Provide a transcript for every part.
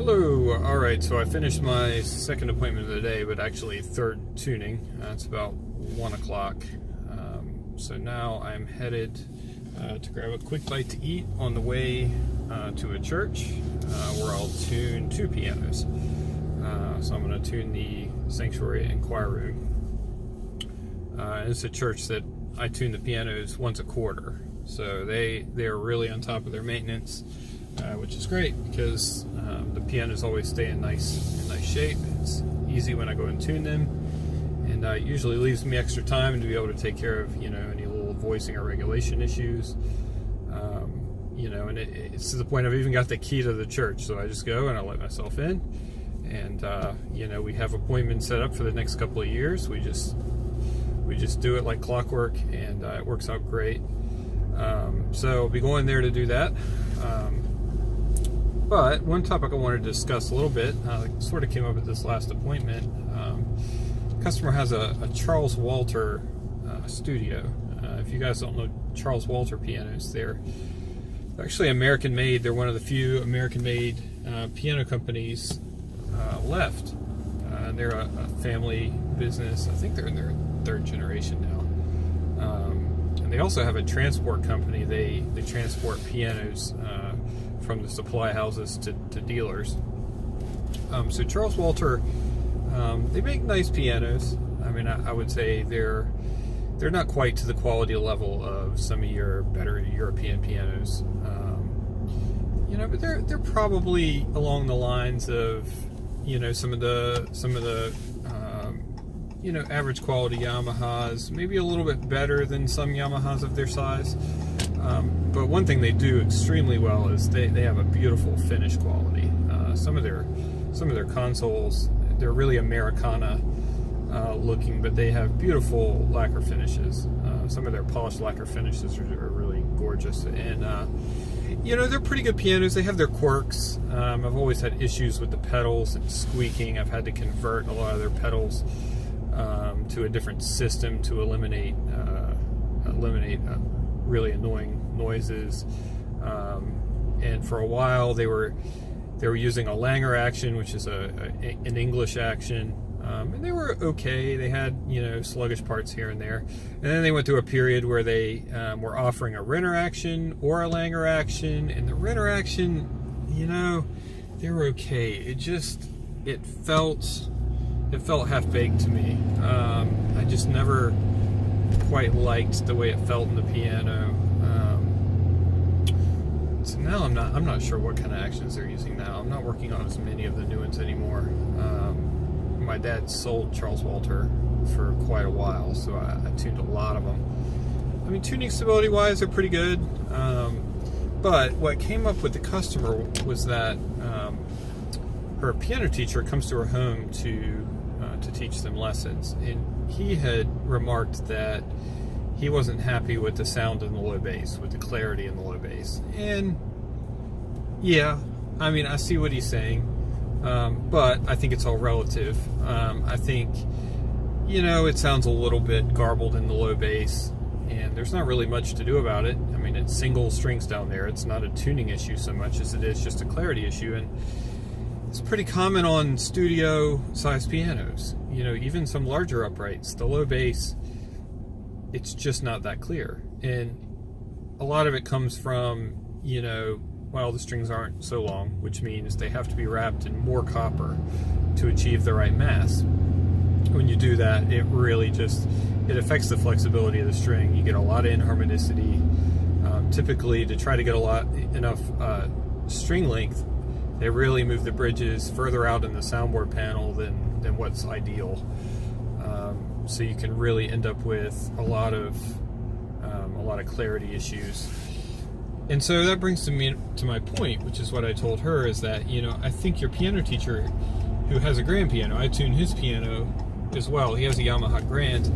Hello. All right, so I finished my second appointment of the day, but actually third tuning. It's about 1 o'clock. So now I'm headed to grab a quick bite to eat on the way to a church where I'll tune two pianos. So I'm going to tune the sanctuary and choir room. It's a church that I tune the pianos once a quarter. So they're really on top of their maintenance, which is great because the pianos always stay in nice shape. It's easy when I go and tune them, and it usually leaves me extra time to be able to take care of any little voicing or regulation issues. And it's to the point I've even got the key to the church, so I just go and I let myself in, and we have appointments set up for the next couple of years. We just do it like clockwork, and it works out great. So I'll be going there to do that. But one topic I wanted to discuss a little bit, sort of came up at this last appointment. Customer has a Charles Walter studio. If you guys don't know Charles Walter pianos, they're actually American made. They're one of the few American made piano companies left. They're a family business. I think they're in their third generation now. And they also have a transport company. They transport pianos from the supply houses to dealers. So Charles Walter, they make nice pianos. I mean, I would say they're not quite to the quality level of some of your better European pianos. But they're probably along the lines of some of the average quality Yamahas, maybe a little bit better than some Yamahas of their size. But one thing they do extremely well is they have a beautiful finish quality. Some of their consoles, they're really Americana looking, but they have beautiful lacquer finishes. Some of their polished lacquer finishes are really gorgeous, and they're pretty good pianos. They have their quirks. I've always had issues with the pedals and squeaking. I've had to convert a lot of their pedals to a different system to eliminate really annoying noises. And for a while they were using a Langer action, which is an English action, and they were okay. They had sluggish parts here and there, and then they went through a period where they were offering a Renner action or a Langer action, and the Renner action, they were okay. It felt half-baked to me. I just never quite liked the way it felt in the piano. So now I'm not sure what kind of actions they're using now. I'm not working on as many of the new ones anymore. My dad sold Charles Walter for quite a while, so I tuned a lot of them. I mean, tuning stability wise, they're pretty good. But what came up with the customer was that her piano teacher comes to her home to teach them lessons, and he had remarked that he wasn't happy with the sound in the low bass, with the clarity in the low bass. And yeah, I mean, I see what he's saying, but I think it's all relative. I think it sounds a little bit garbled in the low bass, and there's not really much to do about it. I mean, it's single strings down there. It's not a tuning issue so much as it is just a clarity issue, and it's pretty common on studio-sized pianos. Even some larger uprights, the low bass, it's just not that clear. And a lot of it comes from, the strings aren't so long, which means they have to be wrapped in more copper to achieve the right mass. When you do that, it really it affects the flexibility of the string. You get a lot of inharmonicity. Typically, to try to get enough string length, they really move the bridges further out in the soundboard panel than what's ideal. So you can really end up with a lot of clarity issues. And so that brings me to my point, which is what I told her, is that I think your piano teacher, who has a grand piano, I tune his piano as well. He has a Yamaha Grand,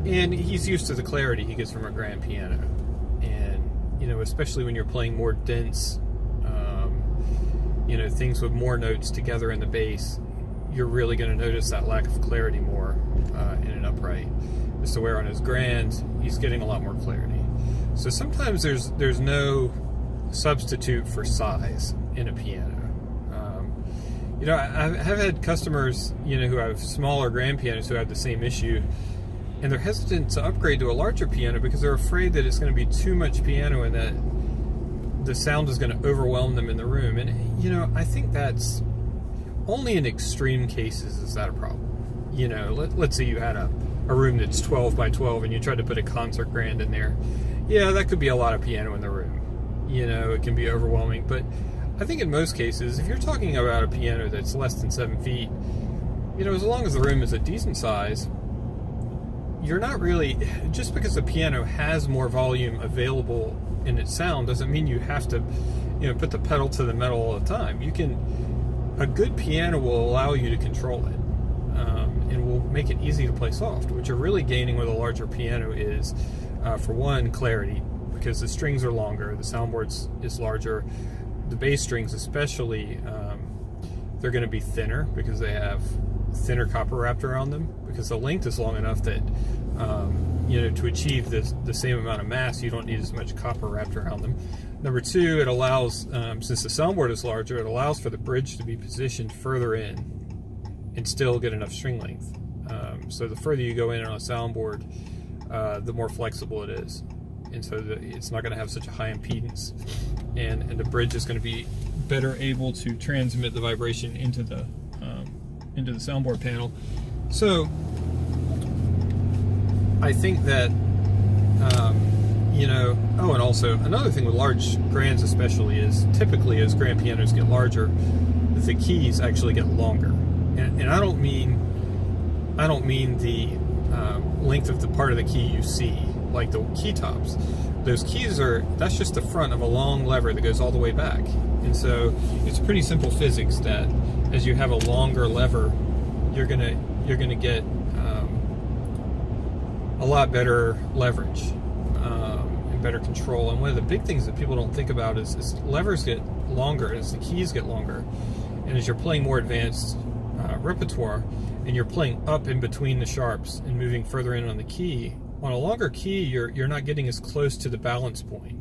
and he's used to the clarity he gets from a grand piano. And especially when you're playing more dense, things with more notes together in the bass, you're really going to notice that lack of clarity more in an upright. As to where on his grand, he's getting a lot more clarity. So sometimes there's no substitute for size in a piano. You know, I have had customers, you know, who have smaller grand pianos who have the same issue, and they're hesitant to upgrade to a larger piano because they're afraid that it's going to be too much piano and that the sound is going to overwhelm them in the room. And, you know, I think that's only in extreme cases is that a problem. You know, let's say you had a room that's 12 by 12 and you tried to put a concert grand in there. Yeah, that could be a lot of piano in the room. You know, it can be overwhelming. But I think in most cases, if you're talking about a piano that's less than 7 feet, you know, as long as the room is a decent size, you're not really, just because the piano has more volume available in its sound doesn't mean you have to, you know, put the pedal to the metal all the time. A good piano will allow you to control it, and will make it easy to play soft. What you're really gaining with a larger piano is, for one, clarity, because the strings are longer, the soundboard is larger, the bass strings especially, they're going to be thinner because they have thinner copper wrapped around them, because the length is long enough that you know, to achieve the same amount of mass, you don't need as much copper wrapped around them. Number two, it allows, since the soundboard is larger, it allows for the bridge to be positioned further in and still get enough string length. So the further you go in on a soundboard, the more flexible it is, and so it's not going to have such a high impedance, and the bridge is going to be better able to transmit the vibration into the soundboard panel. So I think that you know, oh, and also another thing with large grands especially is typically as grand pianos get larger, the keys actually get longer, and I don't mean the length of the part of the key you see, like the key tops. Those keys that's just the front of a long lever that goes all the way back, and so it's pretty simple physics that as you have a longer lever, you're gonna get a lot better leverage and better control. And one of the big things that people don't think about is levers get longer as the keys get longer, and as you're playing more advanced repertoire and you're playing up in between the sharps and moving further in on the key, on a longer key you're not getting as close to the balance point,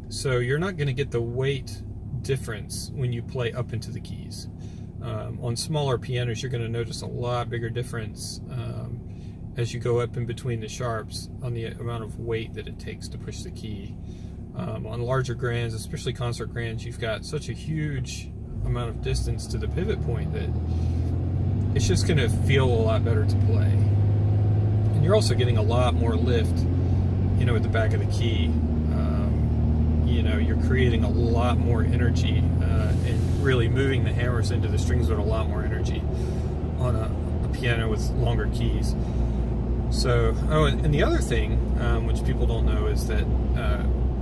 so you're not going to get the weight difference when you play up into the keys. On smaller pianos you're going to notice a lot bigger difference as you go up in between the sharps on the amount of weight that it takes to push the key. On larger grands, especially concert grands, you've got such a huge amount of distance to the pivot point that it's just going to feel a lot better to play. And you're also getting a lot more lift, you know, at the back of the key. You know, you're creating a lot more energy and really moving the hammers into the strings with a lot more energy on a piano with longer keys. So, oh, and the other thing, which people don't know, is that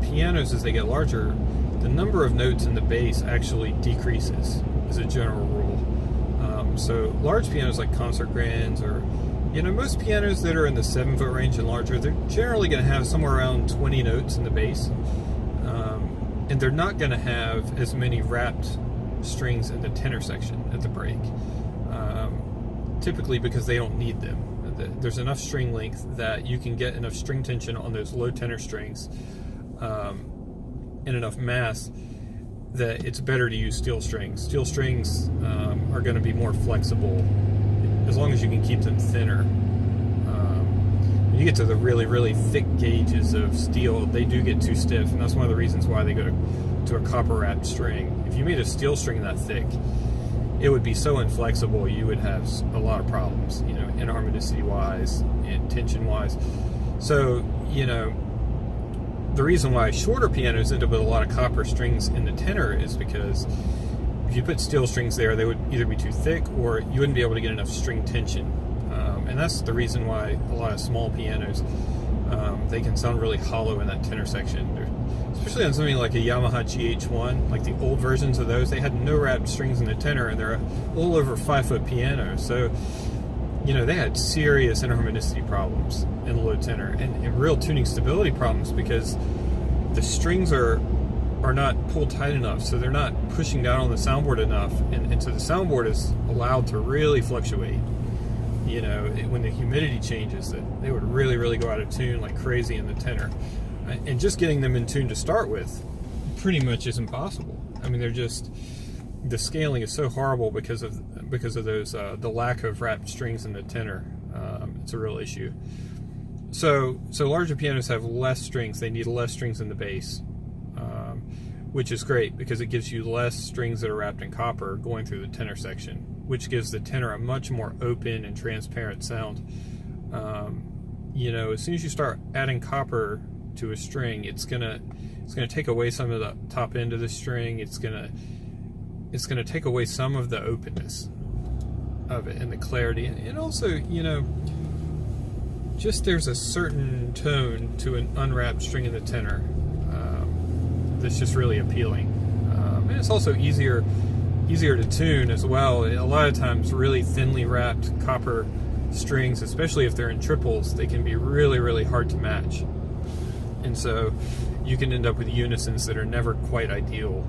pianos, as they get larger, the number of notes in the bass actually decreases as a general rule. So large pianos like concert grands, or, you know, most pianos that are in the 7-foot range and larger, they're generally going to have somewhere around 20 notes in the bass. And they're not going to have as many wrapped strings in the tenor section at the break, typically because they don't need them. There's enough string length that you can get enough string tension on those low tenor strings and enough mass that it's better to use steel strings. Steel strings are going to be more flexible as long as you can keep them thinner. When you get to the really, really thick gauges of steel, they do get too stiff, and that's one of the reasons why they go to a copper-wrapped string. If you made a steel string that thick, it would be so inflexible, you would have a lot of problems, you know, inharmonicity-wise and tension-wise. So, you know, the reason why shorter pianos end up with a lot of copper strings in the tenor is because if you put steel strings there, they would either be too thick or you wouldn't be able to get enough string tension. And that's the reason why a lot of small pianos, they can sound really hollow in that tenor section. Especially on something like a Yamaha GH1, like the old versions of those, they had no wrapped strings in the tenor, and they're a little over 5-foot piano. So, you know, they had serious inharmonicity problems in the low tenor and real tuning stability problems because the strings are not pulled tight enough, so they're not pushing down on the soundboard enough, and so the soundboard is allowed to really fluctuate. You know, when the humidity changes, that they would really, really go out of tune like crazy in the tenor. And just getting them in tune to start with pretty much is impossible. I mean, they're just, the scaling is so horrible because of those the lack of wrapped strings in the tenor. It's a real issue. So larger pianos have less strings. They need less strings in the bass, which is great because it gives you less strings that are wrapped in copper going through the tenor section, which gives the tenor a much more open and transparent sound. You know, as soon as you start adding copper to a string, it's gonna take away some of the top end of the string. It's gonna take away some of the openness of it and the clarity, and also, you know, just there's a certain tone to an unwrapped string in the tenor that's just really appealing, and it's also easier to tune as well. A lot of times, really thinly wrapped copper strings, especially if they're in triples, they can be really, really hard to match, and so you can end up with unisons that are never quite ideal.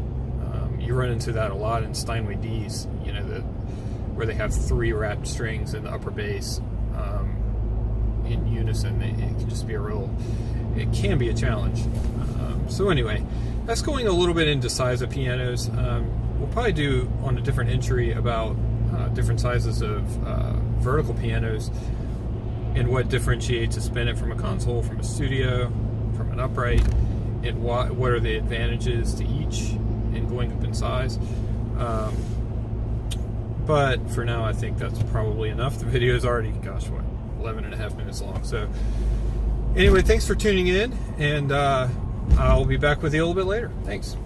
You run into that a lot in Steinway Ds, you know, where they have 3 wrapped strings in the upper bass in unison. It can just be it can be a challenge. So anyway, that's going a little bit into size of pianos. We'll probably do on a different entry about different sizes of vertical pianos and what differentiates a spinet from a console, from a studio, from an upright, and what are the advantages to each in going up in size. But for now, I think that's probably enough. The video is already, gosh, what, 11 and a half minutes long. So anyway, thanks for tuning in, and I'll be back with you a little bit later. Thanks.